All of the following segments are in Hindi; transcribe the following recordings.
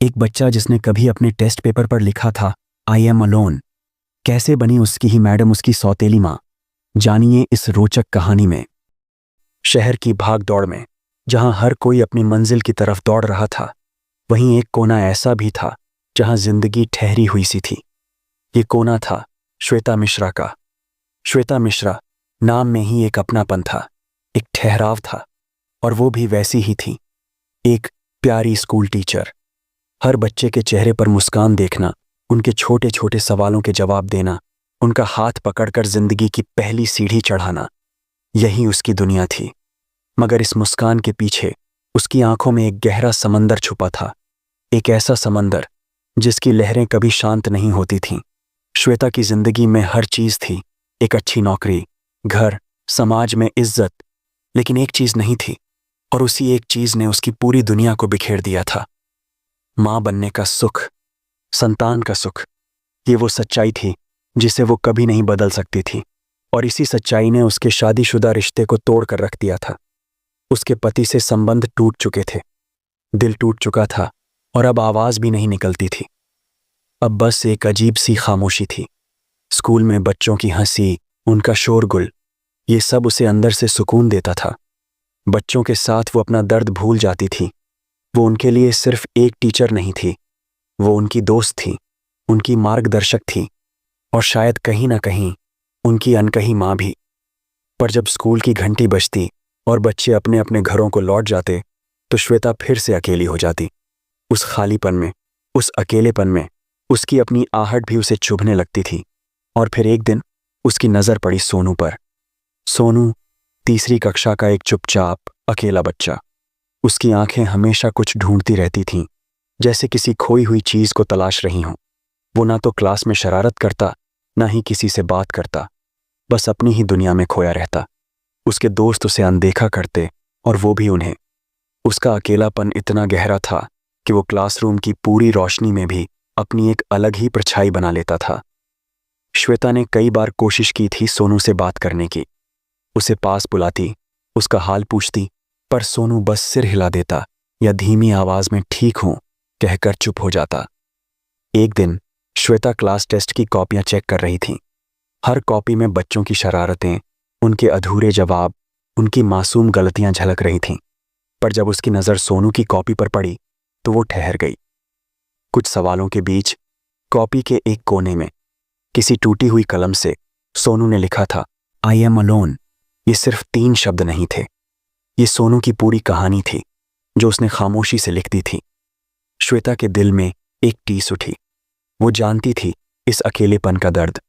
एक बच्चा जिसने कभी अपने टेस्ट पेपर पर लिखा था आई एम अलोन, कैसे बनी उसकी ही मैडम उसकी सौतेली माँ। जानिए इस रोचक कहानी में। शहर की भाग दौड़ में जहां हर कोई अपनी मंजिल की तरफ दौड़ रहा था, वहीं एक कोना ऐसा भी था जहां जिंदगी ठहरी हुई सी थी। ये कोना था श्वेता मिश्रा का। श्वेता मिश्रा नाम में ही एक अपनापन था, एक ठहराव था, और वो भी वैसी ही थी, एक प्यारी स्कूल टीचर। हर बच्चे के चेहरे पर मुस्कान देखना, उनके छोटे छोटे सवालों के जवाब देना, उनका हाथ पकड़कर जिंदगी की पहली सीढ़ी चढ़ाना, यही उसकी दुनिया थी। मगर इस मुस्कान के पीछे उसकी आंखों में एक गहरा समंदर छुपा था, एक ऐसा समंदर जिसकी लहरें कभी शांत नहीं होती थीं। श्वेता की जिंदगी में हर चीज थी, एक अच्छी नौकरी, घर, समाज में इज्जत, लेकिन एक चीज नहीं थी, और उसी एक चीज ने उसकी पूरी दुनिया को बिखेर दिया था। मां बनने का सुख, संतान का सुख। ये वो सच्चाई थी जिसे वो कभी नहीं बदल सकती थी, और इसी सच्चाई ने उसके शादीशुदा रिश्ते को तोड़ कर रख दिया था। उसके पति से संबंध टूट चुके थे, दिल टूट चुका था, और अब आवाज भी नहीं निकलती थी। अब बस एक अजीब सी खामोशी थी। स्कूल में बच्चों की हंसी, उनका शोरगुल, ये सब उसे अंदर से सुकून देता था। बच्चों के साथ वो अपना दर्द भूल जाती थी। वो उनके लिए सिर्फ एक टीचर नहीं थी, वो उनकी दोस्त थी, उनकी मार्गदर्शक थी, और शायद कहीं ना कहीं उनकी अनकही माँ भी। पर जब स्कूल की घंटी बजती और बच्चे अपने अपने घरों को लौट जाते, तो श्वेता फिर से अकेली हो जाती। उस खालीपन में, उस अकेलेपन में उसकी अपनी आहट भी उसे चुभने लगती थी। और फिर एक दिन उसकी नजर पड़ी सोनू पर। सोनू तीसरी कक्षा का एक चुपचाप अकेला बच्चा। उसकी आंखें हमेशा कुछ ढूंढती रहती थीं, जैसे किसी खोई हुई चीज को तलाश रही हों। वो ना तो क्लास में शरारत करता, ना ही किसी से बात करता, बस अपनी ही दुनिया में खोया रहता। उसके दोस्त उसे अनदेखा करते, और वो भी उन्हें। उसका अकेलापन इतना गहरा था कि वो क्लासरूम की पूरी रोशनी में भी अपनी एक अलग ही परछाई बना लेता था। श्वेता ने कई बार कोशिश की थी सोनू से बात करने की, उसे पास बुलाती, उसका हाल पूछती, पर सोनू बस सिर हिला देता या धीमी आवाज में ठीक हूं कहकर चुप हो जाता। एक दिन श्वेता क्लास टेस्ट की कॉपियां चेक कर रही थी। हर कॉपी में बच्चों की शरारतें, उनके अधूरे जवाब, उनकी मासूम गलतियां झलक रही थीं। पर जब उसकी नजर सोनू की कॉपी पर पड़ी तो वो ठहर गई। कुछ सवालों के बीच कॉपी के एक कोने में किसी टूटी हुई कलम से सोनू ने लिखा था आई एम अलोन। ये सिर्फ 3 शब्द नहीं थे, ये सोनू की पूरी कहानी थी, जो उसने खामोशी से लिख दी थी। श्वेता के दिल में एक टीस उठी। वो जानती थी इस अकेलेपन का दर्द,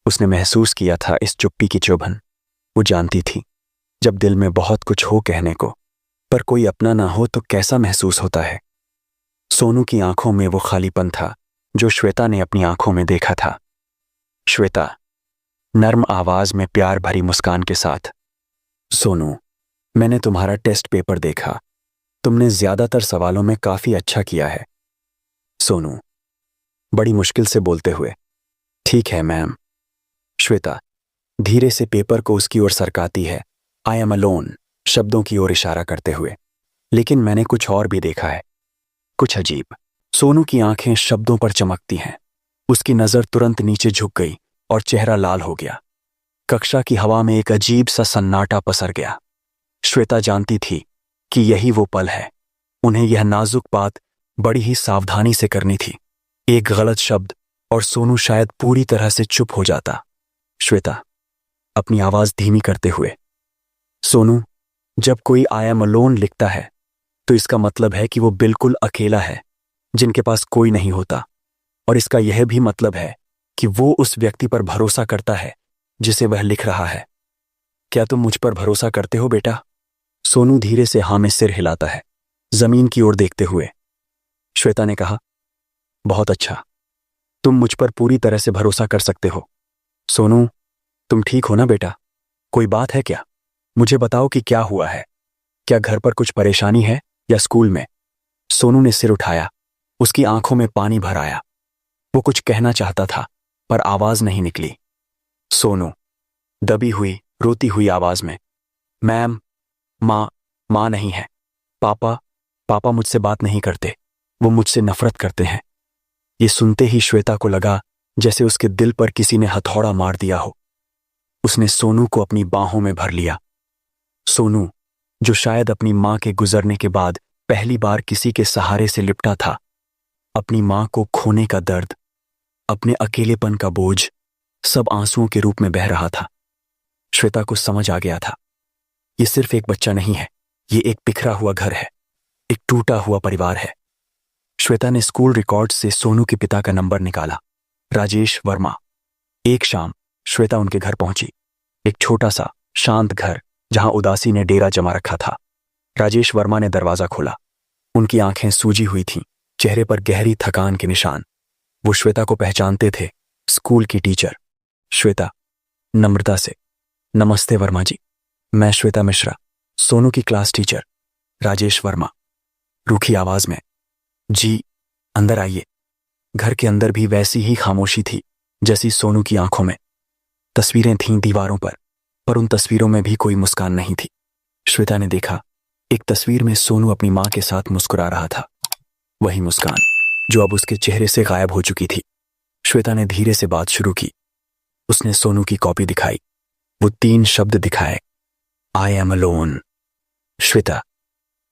उसने महसूस किया था इस चुप्पी की चुभन। वो जानती थी जब दिल में बहुत कुछ हो कहने को, पर कोई अपना ना हो तो कैसा महसूस होता है। सोनू की आंखों में वो खालीपन था जो श्वेता ने अपनी आंखों में देखा था। श्वेता नर्म आवाज में प्यार भरी मुस्कान के साथ, सोनू, मैंने तुम्हारा टेस्ट पेपर देखा, तुमने ज्यादातर सवालों में काफी अच्छा किया है। सोनू बड़ी मुश्किल से बोलते हुए, ठीक है मैम। श्वेता धीरे से पेपर को उसकी ओर सरकाती है, आई एम अलोन शब्दों की ओर इशारा करते हुए, लेकिन मैंने कुछ और भी देखा है, कुछ अजीब। सोनू की आंखें शब्दों पर चमकती हैं। उसकी नजर तुरंत नीचे झुक गई और चेहरा लाल हो गया। कक्षा की हवा में एक अजीब सा सन्नाटा पसर गया। श्वेता जानती थी कि यही वो पल है। उन्हें यह नाजुक बात बड़ी ही सावधानी से करनी थी। एक गलत शब्द और सोनू शायद पूरी तरह से चुप हो जाता। श्वेता अपनी आवाज धीमी करते हुए, सोनू, जब कोई आई एम अलोन लिखता है तो इसका मतलब है कि वो बिल्कुल अकेला है, जिनके पास कोई नहीं होता। और इसका यह भी मतलब है कि वो उस व्यक्ति पर भरोसा करता है जिसे वह लिख रहा है। क्या तुम मुझ पर भरोसा करते हो बेटा? सोनू धीरे से हाँ में सिर हिलाता है, जमीन की ओर देखते हुए। श्वेता ने कहा, बहुत अच्छा, तुम मुझ पर पूरी तरह से भरोसा कर सकते हो। सोनू, तुम ठीक हो ना बेटा? कोई बात है क्या? मुझे बताओ कि क्या हुआ है। क्या घर पर कुछ परेशानी है या स्कूल में? सोनू ने सिर उठाया, उसकी आंखों में पानी भर आया। वो कुछ कहना चाहता था पर आवाज नहीं निकली। सोनू दबी हुई, रोती हुई आवाज में, मैम, माँ नहीं है, पापा मुझसे बात नहीं करते, वो मुझसे नफरत करते हैं। ये सुनते ही श्वेता को लगा जैसे उसके दिल पर किसी ने हथौड़ा मार दिया हो। उसने सोनू को अपनी बाहों में भर लिया। सोनू, जो शायद अपनी मां के गुजरने के बाद पहली बार किसी के सहारे से लिपटा था, अपनी मां को खोने का दर्द, अपने अकेलेपन का बोझ सब आंसुओं के रूप में बह रहा था। श्वेता को समझ आ गया था, ये सिर्फ एक बच्चा नहीं है, ये एक बिखरा हुआ घर है, एक टूटा हुआ परिवार है। श्वेता ने स्कूल रिकॉर्ड से सोनू के पिता का नंबर निकाला, राजेश वर्मा। एक शाम श्वेता उनके घर पहुंची। एक छोटा सा शांत घर जहां उदासी ने डेरा जमा रखा था। राजेश वर्मा ने दरवाजा खोला। उनकी आंखें सूजी हुई थीं, चेहरे पर गहरी थकान के निशान। वो श्वेता को पहचानते थे, स्कूल की टीचर। श्वेता नम्रता से, नमस्ते वर्मा जी, मैं श्वेता मिश्रा, सोनू की क्लास टीचर। राजेश वर्मा रूखी आवाज में, जी अंदर आइए। घर के अंदर भी वैसी ही खामोशी थी जैसी सोनू की आंखों में। तस्वीरें थीं दीवारों पर उन तस्वीरों में भी कोई मुस्कान नहीं थी। श्वेता ने देखा, एक तस्वीर में सोनू अपनी मां के साथ मुस्कुरा रहा था, वही मुस्कान जो अब उसके चेहरे से गायब हो चुकी थी। श्वेता ने धीरे से बात शुरू की। उसने सोनू की कॉपी दिखाई। वो 3 शब्द दिखाए, आई एम अलोन। श्वेता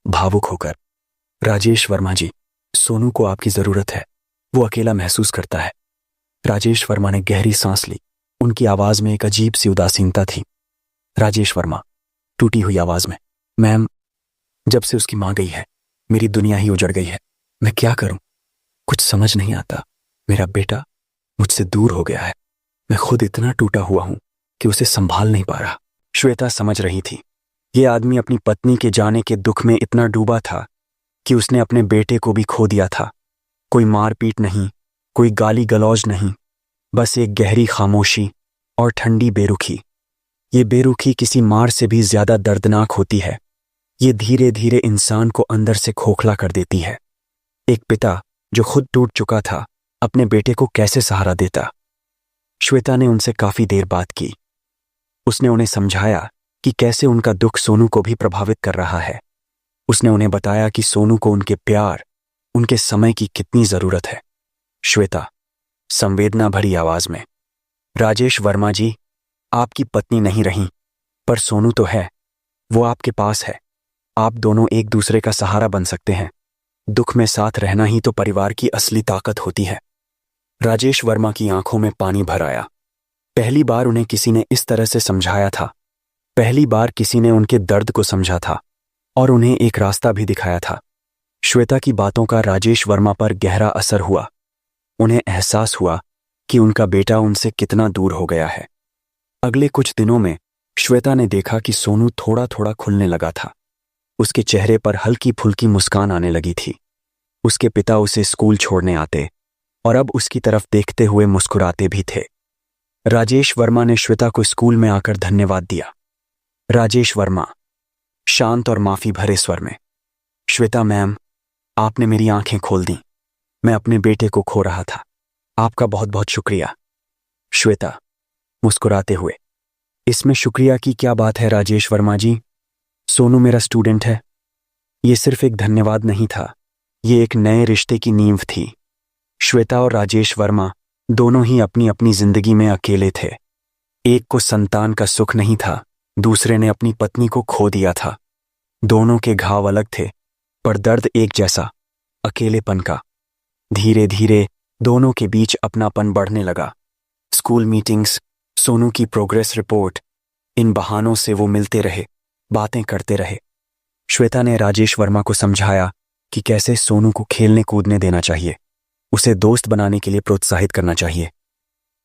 भावुक होकर, राजेश वर्मा जी, सोनू को आपकी जरूरत है, वो अकेला महसूस करता है। राजेश वर्मा ने गहरी सांस ली। उनकी आवाज में एक अजीब सी उदासीनता थी। राजेश वर्मा टूटी हुई आवाज में, मैम, जब से उसकी मां गई है मेरी दुनिया ही उजड़ गई है। मैं क्या करूं, कुछ समझ नहीं आता। मेरा बेटा मुझसे दूर हो गया है। मैं खुद इतना टूटा हुआ हूं कि उसे संभाल नहीं पा रहा। श्वेता समझ रही थी, ये आदमी अपनी पत्नी के जाने के दुख में इतना डूबा था कि उसने अपने बेटे को भी खो दिया था। कोई मारपीट नहीं, कोई गाली गलौज नहीं, बस एक गहरी खामोशी और ठंडी बेरुखी। ये बेरुखी किसी मार से भी ज्यादा दर्दनाक होती है। ये धीरे धीरे इंसान को अंदर से खोखला कर देती है। एक पिता जो खुद टूट चुका था, अपने बेटे को कैसे सहारा देता। श्वेता ने उनसे काफी देर बात की। उसने उन्हें समझाया कि कैसे उनका दुख सोनू को भी प्रभावित कर रहा है। उसने उन्हें बताया कि सोनू को उनके प्यार, उनके समय की कितनी जरूरत है। श्वेता संवेदना भरी आवाज में, राजेश वर्मा जी, आपकी पत्नी नहीं रही, पर सोनू तो है, वो आपके पास है। आप दोनों एक दूसरे का सहारा बन सकते हैं। दुख में साथ रहना ही तो परिवार की असली ताकत होती है। राजेश वर्मा की आंखों में पानी भर आया। पहली बार उन्हें किसी ने इस तरह से समझाया था। पहली बार किसी ने उनके दर्द को समझा था और उन्हें एक रास्ता भी दिखाया था। श्वेता की बातों का राजेश वर्मा पर गहरा असर हुआ। उन्हें एहसास हुआ कि उनका बेटा उनसे कितना दूर हो गया है। अगले कुछ दिनों में श्वेता ने देखा कि सोनू थोड़ा थोड़ा खुलने लगा था। उसके चेहरे पर हल्की फुल्की मुस्कान आने लगी थी। उसके पिता उसे स्कूल छोड़ने आते और अब उसकी तरफ देखते हुए मुस्कुराते भी थे। राजेश वर्मा ने श्वेता को स्कूल में आकर धन्यवाद दिया। राजेश वर्मा शांत और माफी भरे स्वर में, श्वेता मैम, आपने मेरी आंखें खोल दी। मैं अपने बेटे को खो रहा था। आपका बहुत बहुत शुक्रिया। श्वेता मुस्कुराते हुए, इसमें शुक्रिया की क्या बात है राजेश वर्मा जी, सोनू मेरा स्टूडेंट है। ये सिर्फ एक धन्यवाद नहीं था, ये एक नए रिश्ते की नींव थी। श्वेता और राजेश वर्मा दोनों ही अपनी अपनी जिंदगी में अकेले थे। एक को संतान का सुख नहीं था, दूसरे ने अपनी पत्नी को खो दिया था। दोनों के घाव अलग थे, पर दर्द एक जैसा, अकेलेपन का। धीरे धीरे दोनों के बीच अपनापन बढ़ने लगा। स्कूल मीटिंग्स, सोनू की प्रोग्रेस रिपोर्ट, इन बहानों से वो मिलते रहे, बातें करते रहे। श्वेता ने राजेश वर्मा को समझाया कि कैसे सोनू को खेलने कूदने देना चाहिए, उसे दोस्त बनाने के लिए प्रोत्साहित करना चाहिए।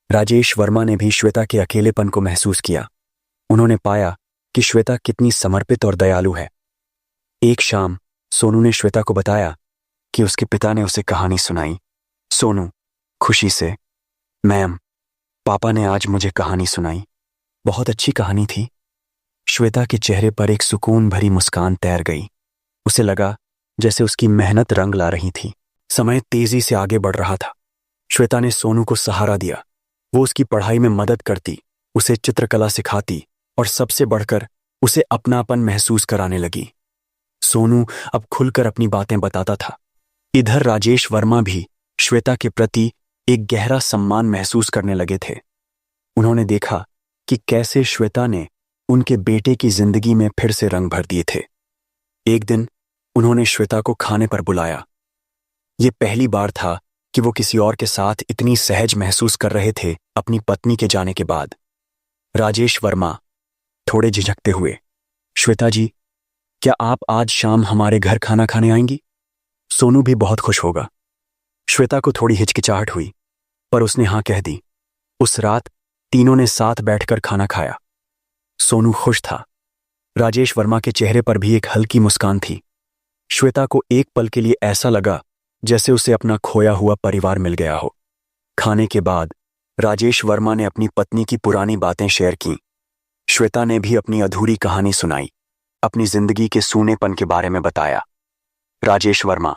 राजेश वर्मा ने भी श्वेता के अकेलेपन को महसूस किया। उन्होंने पाया कि श्वेता कितनी समर्पित और दयालु है। एक शाम सोनू ने श्वेता को बताया कि उसके पिता ने उसे कहानी सुनाई। सोनू खुशी से, मैम, पापा ने आज मुझे कहानी सुनाई, बहुत अच्छी कहानी थी। श्वेता के चेहरे पर एक सुकून भरी मुस्कान तैर गई। उसे लगा जैसे उसकी मेहनत रंग ला रही थी। समय तेजी से आगे बढ़ रहा था। श्वेता ने सोनू को सहारा दिया। वो उसकी पढ़ाई में मदद करती, उसे चित्रकला सिखाती और सबसे बढ़कर उसे अपनापन महसूस कराने लगी। सोनू अब खुलकर अपनी बातें बताता था। इधर राजेश वर्मा भी श्वेता के प्रति एक गहरा सम्मान महसूस करने लगे थे। उन्होंने देखा कि कैसे श्वेता ने उनके बेटे की जिंदगी में फिर से रंग भर दिए थे। एक दिन उन्होंने श्वेता को खाने पर बुलाया। ये पहली बार था कि वो किसी और के साथ इतनी सहज महसूस कर रहे थे अपनी पत्नी के जाने के बाद। राजेश वर्मा थोड़े झिझकते हुए, श्वेता जी, क्या आप आज शाम हमारे घर खाना खाने आएंगी? सोनू भी बहुत खुश होगा। श्वेता को थोड़ी हिचकिचाहट हुई, पर उसने हाँ कह दी। उस रात तीनों ने साथ बैठकर खाना खाया। सोनू खुश था। राजेश वर्मा के चेहरे पर भी एक हल्की मुस्कान थी। श्वेता को एक पल के लिए ऐसा लगा जैसे उसे अपना खोया हुआ परिवार मिल गया हो। खाने के बाद राजेश वर्मा ने अपनी पत्नी की पुरानी बातें शेयर की। श्वेता ने भी अपनी अधूरी कहानी सुनाई, अपनी जिंदगी के सूनेपन के बारे में बताया। राजेश वर्मा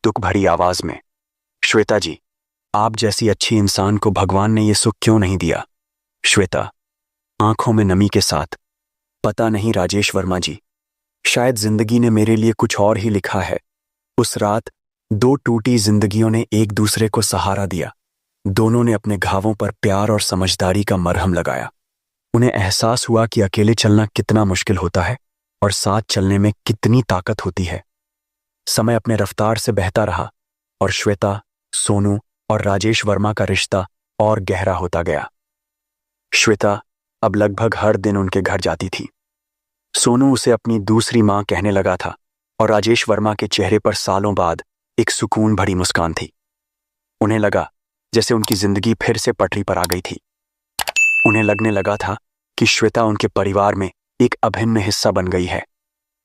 दुख भरी आवाज में, श्वेता जी, आप जैसी अच्छी इंसान को भगवान ने यह सुख क्यों नहीं दिया? श्वेता आंखों में नमी के साथ, पता नहीं राजेश वर्मा जी, शायद जिंदगी ने मेरे लिए कुछ और ही लिखा है। उस रात दो टूटी जिंदगियों ने एक दूसरे को सहारा दिया। दोनों ने अपने घावों पर प्यार और समझदारी का मरहम लगाया। उन्हें एहसास हुआ कि अकेले चलना कितना मुश्किल होता है और साथ चलने में कितनी ताकत होती है। समय अपने रफ्तार से बहता रहा और श्वेता, सोनू और राजेश वर्मा का रिश्ता और गहरा होता गया। श्वेता अब लगभग हर दिन उनके घर जाती थी। सोनू उसे अपनी दूसरी मां कहने लगा था और राजेश वर्मा के चेहरे पर सालों बाद एक सुकून भरी मुस्कान थी। उन्हें लगा जैसे उनकी जिंदगी फिर से पटरी पर आ गई थी। उन्हें लगने लगा था कि श्वेता उनके परिवार में एक अभिन्न हिस्सा बन गई है।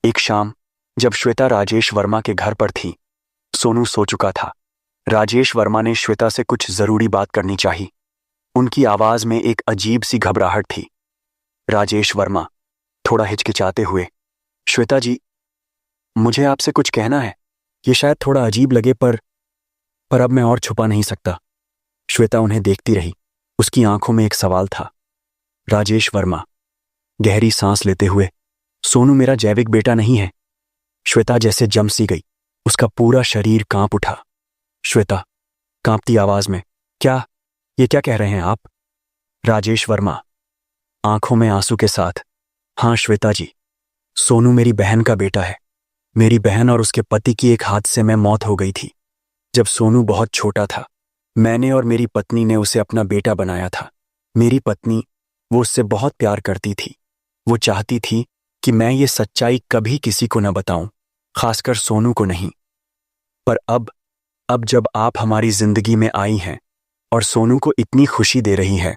एक शाम जब श्वेता राजेश वर्मा के घर पर थी, सोनू सो चुका था। राजेश वर्मा ने श्वेता से कुछ जरूरी बात करनी चाहिए। उनकी आवाज में एक अजीब सी घबराहट थी। राजेश वर्मा थोड़ा हिचकिचाते हुए, श्वेता जी, मुझे आपसे कुछ कहना है। ये शायद थोड़ा अजीब लगे पर अब मैं और छुपा नहीं सकता। श्वेता उन्हें देखती रही। उसकी आंखों में एक सवाल था। राजेश वर्मा गहरी सांस लेते हुए, सोनू मेरा जैविक बेटा नहीं है। श्वेता जैसे जम सी गई। उसका पूरा शरीर कांप उठा। श्वेता कांपती आवाज में, ये क्या कह रहे हैं आप? राजेश वर्मा आंखों में आंसू के साथ, हाँ श्वेता जी, सोनू मेरी बहन का बेटा है। मेरी बहन और उसके पति की एक हादसे में मौत हो गई थी। जब सोनू बहुत छोटा था, मैंने और मेरी पत्नी ने उसे अपना बेटा बनाया था। मेरी पत्नी, वो उससे बहुत प्यार करती थी। वो चाहती थी कि मैं ये सच्चाई कभी किसी को न बताऊं, खासकर सोनू को नहीं। पर अब जब आप हमारी जिंदगी में आई हैं और सोनू को इतनी खुशी दे रही है,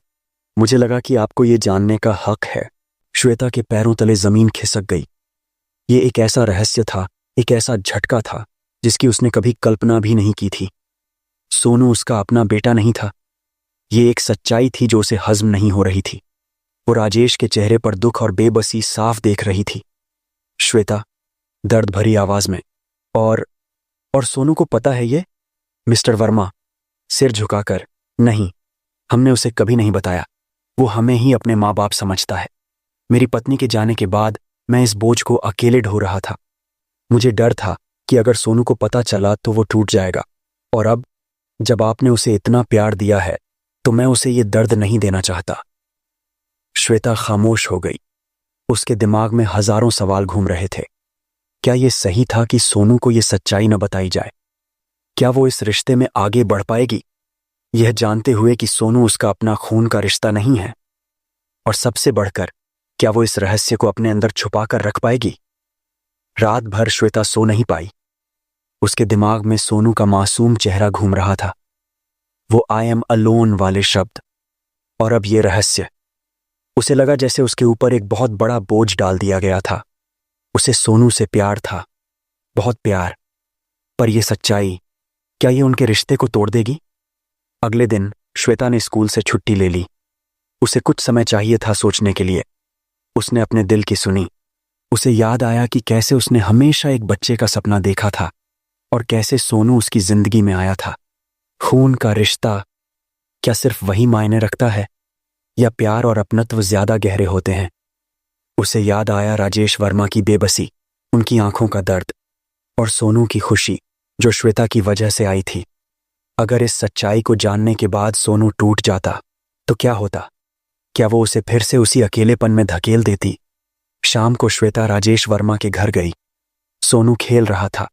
मुझे लगा कि आपको ये जानने का हक है। श्वेता के पैरों तले जमीन खिसक गई। ये एक ऐसा रहस्य था, एक ऐसा झटका था जिसकी उसने कभी कल्पना भी नहीं की थी। सोनू उसका अपना बेटा नहीं था। ये एक सच्चाई थी जो उसे हजम नहीं हो रही थी। वो राजेश के चेहरे पर दुख और बेबसी साफ देख रही थी। श्वेता दर्द भरी आवाज में, और सोनू को पता है ये? मिस्टर वर्मा सिर झुकाकर, नहीं, हमने उसे कभी नहीं बताया। वो हमें ही अपने माँ बाप समझता है। मेरी पत्नी के जाने के बाद मैं इस बोझ को अकेले ढो रहा था। मुझे डर था कि अगर सोनू को पता चला तो वो टूट जाएगा, और अब जब आपने उसे इतना प्यार दिया है तो मैं उसे ये दर्द नहीं देना चाहता। श्वेता खामोश हो गई। उसके दिमाग में हजारों सवाल घूम रहे थे। क्या ये सही था कि सोनू को ये सच्चाई न बताई जाए? क्या वो इस रिश्ते में आगे बढ़ पाएगी, यह जानते हुए कि सोनू उसका अपना खून का रिश्ता नहीं है? और सबसे बढ़कर, क्या वो इस रहस्य को अपने अंदर छुपा कर रख पाएगी? रात भर श्वेता सो नहीं पाई। उसके दिमाग में सोनू का मासूम चेहरा घूम रहा था, वो आई एम अलोन वाले शब्द, और अब ये रहस्य। उसे लगा जैसे उसके ऊपर एक बहुत बड़ा बोझ डाल दिया गया था। उसे सोनू से प्यार था, बहुत प्यार, पर यह सच्चाई, क्या ये उनके रिश्ते को तोड़ देगी? अगले दिन श्वेता ने स्कूल से छुट्टी ले ली। उसे कुछ समय चाहिए था सोचने के लिए। उसने अपने दिल की सुनी। उसे याद आया कि कैसे उसने हमेशा एक बच्चे का सपना देखा था और कैसे सोनू उसकी जिंदगी में आया था। खून का रिश्ता क्या सिर्फ वही मायने रखता है, या प्यार और अपनत्व ज्यादा गहरे होते हैं? उसे याद आया राजेश वर्मा की बेबसी, उनकी आंखों का दर्द और सोनू की खुशी जो श्वेता की वजह से आई थी। अगर इस सच्चाई को जानने के बाद सोनू टूट जाता तो क्या होता? क्या वो उसे फिर से उसी अकेलेपन में धकेल देती? शाम को श्वेता राजेश वर्मा के घर गई। सोनू खेल रहा था।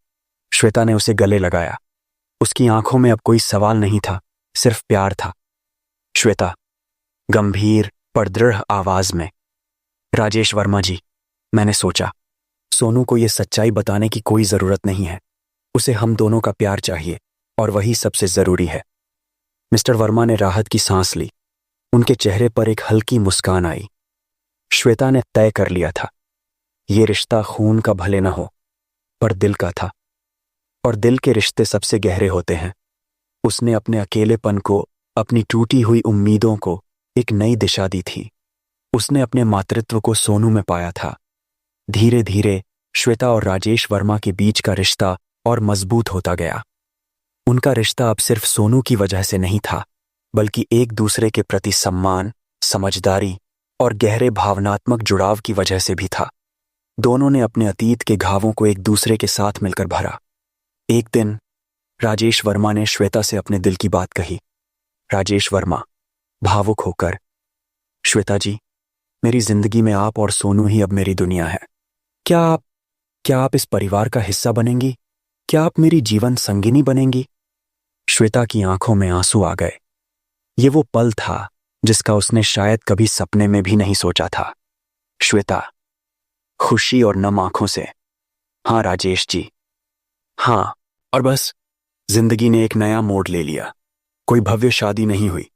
श्वेता ने उसे गले लगाया। उसकी आंखों में अब कोई सवाल नहीं था, सिर्फ प्यार था। श्वेता, गंभीर पर दृढ़ आवाज में, राजेश वर्मा जी, मैंने सोचा सोनू को यह सच्चाई बताने की कोई जरूरत नहीं है। उसे हम दोनों का प्यार चाहिए और वही सबसे जरूरी है। मिस्टर वर्मा ने राहत की सांस ली। उनके चेहरे पर एक हल्की मुस्कान आई। श्वेता ने तय कर लिया था, ये रिश्ता खून का भले न हो, पर दिल का था। और दिल के रिश्ते सबसे गहरे होते हैं। उसने अपने अकेलेपन को, अपनी टूटी हुई उम्मीदों को एक नई दिशा दी थी। उसने अपने मातृत्व को सोनू में पाया था। धीरे धीरे श्वेता और राजेश वर्मा के बीच का रिश्ता और मजबूत होता गया। उनका रिश्ता अब सिर्फ सोनू की वजह से नहीं था, बल्कि एक दूसरे के प्रति सम्मान, समझदारी और गहरे भावनात्मक जुड़ाव की वजह से भी था। दोनों ने अपने अतीत के घावों को एक दूसरे के साथ मिलकर भरा। एक दिन राजेश वर्मा ने श्वेता से अपने दिल की बात कही। राजेश वर्मा भावुक होकर, श्वेता जी, मेरी जिंदगी में आप और सोनू ही अब मेरी दुनिया है। क्या आप इस परिवार का हिस्सा बनेंगी? क्या आप मेरी जीवन संगिनी बनेंगी? श्वेता की आंखों में आंसू आ गए। ये वो पल था जिसका उसने शायद कभी सपने में भी नहीं सोचा था। श्वेता खुशी और नम आंखों से, हाँ राजेश जी, हाँ। और बस जिंदगी ने एक नया मोड़ ले लिया। कोई भव्य शादी नहीं हुई,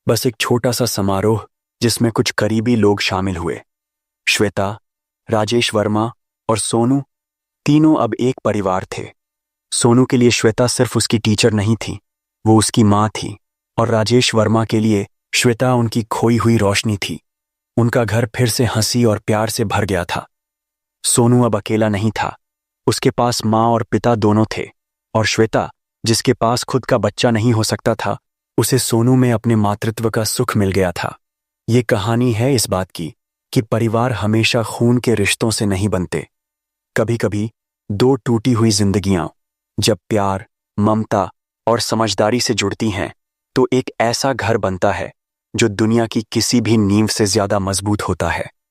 बस एक छोटा सा समारोह जिसमें कुछ करीबी लोग शामिल हुए। श्वेता, राजेश वर्मा और सोनू, तीनों अब एक परिवार थे। सोनू के लिए श्वेता सिर्फ उसकी टीचर नहीं थी, वो उसकी माँ थी। और राजेश वर्मा के लिए श्वेता उनकी खोई हुई रोशनी थी। उनका घर फिर से हंसी और प्यार से भर गया था। सोनू अब अकेला नहीं था, उसके पास माँ और पिता दोनों थे। और श्वेता, जिसके पास खुद का बच्चा नहीं हो सकता था, उसे सोनू में अपने मातृत्व का सुख मिल गया था। ये कहानी है इस बात की कि परिवार हमेशा खून के रिश्तों से नहीं बनते। कभी कभी दो टूटी हुई जिंदगियां जब प्यार, ममता और समझदारी से जुड़ती हैं तो एक ऐसा घर बनता है जो दुनिया की किसी भी नींव से ज्यादा मजबूत होता है।